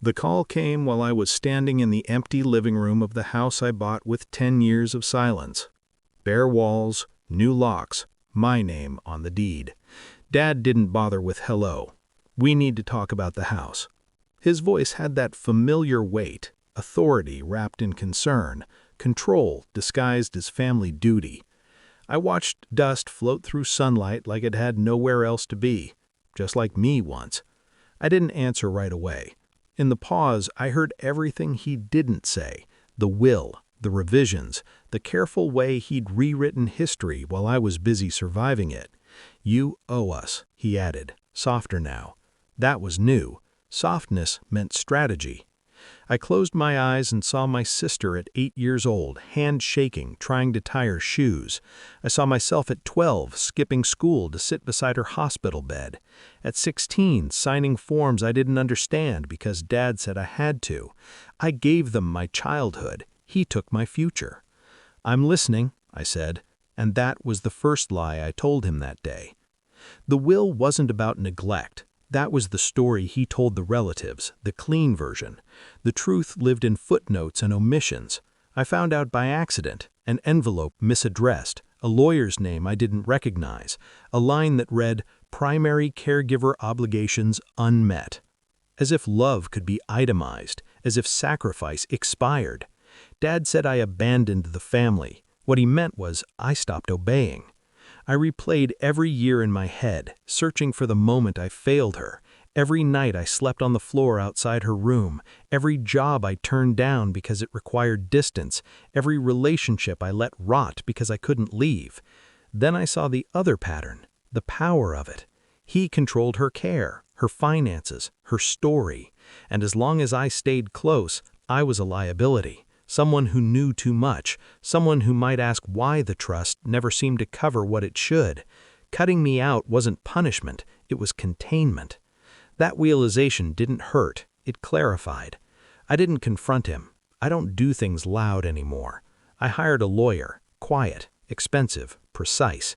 The call came while I was standing in the empty living room of the house I bought with 10 years of silence. Bare walls, new locks, my name on the deed. Dad didn't bother with hello. We need to talk about the house. His voice had that familiar weight, authority wrapped in concern, control disguised as family duty. I watched dust float through sunlight like it had nowhere else to be, just like me once. I didn't answer right away. In the pause, I heard everything he didn't say, the will, the revisions, the careful way he'd rewritten history while I was busy surviving it. "You owe us," he added, softer now. That was new. Softness meant strategy. I closed my eyes and saw my sister at 8 years old, hand shaking, trying to tie her shoes. I saw myself at 12, skipping school to sit beside her hospital bed. At 16, signing forms I didn't understand because Dad said I had to. I gave them my childhood. He took my future. "I'm listening," I said, and that was the first lie I told him that day. The will wasn't about neglect. That was the story he told the relatives, the clean version. The truth lived in footnotes and omissions. I found out by accident, an envelope misaddressed, a lawyer's name I didn't recognize, a line that read, "Primary caregiver obligations unmet." As if love could be itemized, as if sacrifice expired. Dad said I abandoned the family. What he meant was I stopped obeying. I replayed every year in my head, searching for the moment I failed her. Every night I slept on the floor outside her room, every job I turned down because it required distance, every relationship I let rot because I couldn't leave. Then I saw the other pattern, the power of it. He controlled her care, her finances, her story, and as long as I stayed close, I was a liability. Someone who knew too much, someone who might ask why the trust never seemed to cover what it should. Cutting me out wasn't punishment, it was containment. That realization didn't hurt, it clarified. I didn't confront him. I don't do things loud anymore. I hired a lawyer, quiet, expensive, precise.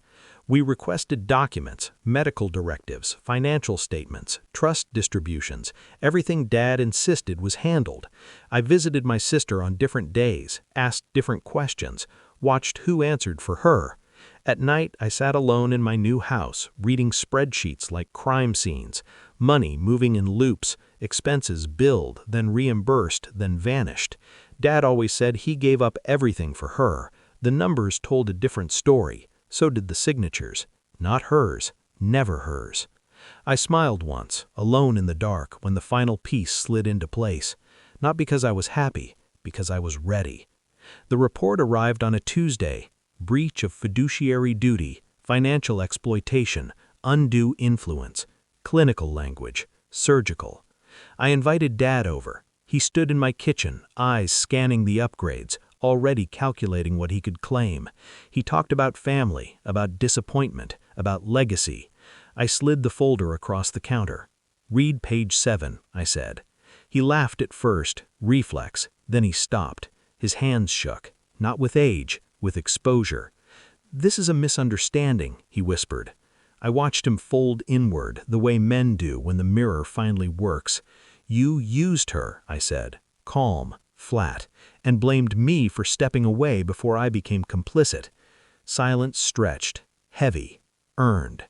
We requested documents, medical directives, financial statements, trust distributions. Everything Dad insisted was handled. I visited my sister on different days, asked different questions, watched who answered for her. At night, I sat alone in my new house, reading spreadsheets like crime scenes, money moving in loops, expenses billed, then reimbursed, then vanished. Dad always said he gave up everything for her. The numbers told a different story. So did the signatures. Not hers, never hers. I smiled once, alone in the dark, when the final piece slid into place. Not because I was happy, because I was ready. The report arrived on a Tuesday. Breach of fiduciary duty, financial exploitation, undue influence, clinical language, surgical. I invited Dad over. He stood in my kitchen, eyes scanning the upgrades, already calculating what he could claim. He talked about family, about disappointment, about legacy. I slid the folder across the counter. "Read page 7, I said. He laughed at first, reflex, then he stopped. His hands shook, not with age, with exposure. "This is a misunderstanding," he whispered. I watched him fold inward, the way men do when the mirror finally works. "You used her," I said, calm, flat, and blamed me for stepping away before I became complicit. Silence stretched, heavy, earned.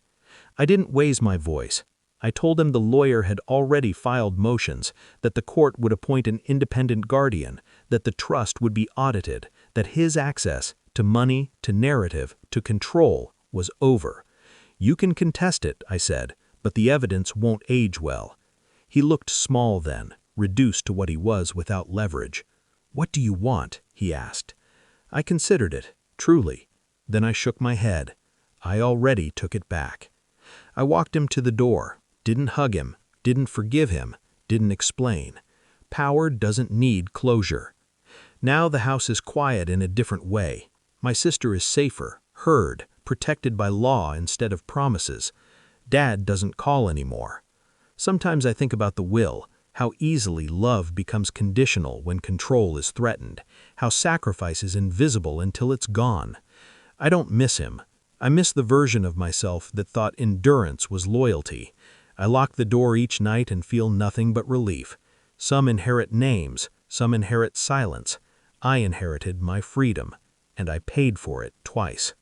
I didn't raise my voice. I told him the lawyer had already filed motions, that the court would appoint an independent guardian, that the trust would be audited, that his access to money, to narrative, to control was over. "You can contest it," I said, "but the evidence won't age well." He looked small then, reduced to what he was without leverage. "What do you want?" he asked. I considered it, truly. Then I shook my head. I already took it back. I walked him to the door, didn't hug him, didn't forgive him, didn't explain. Power doesn't need closure. Now the house is quiet in a different way. My sister is safer, heard, protected by law instead of promises. Dad doesn't call anymore. Sometimes I think about the will, how easily love becomes conditional when control is threatened, how sacrifice is invisible until it's gone. I don't miss him. I miss the version of myself that thought endurance was loyalty. I lock the door each night and feel nothing but relief. Some inherit names, some inherit silence. I inherited my freedom, and I paid for it twice.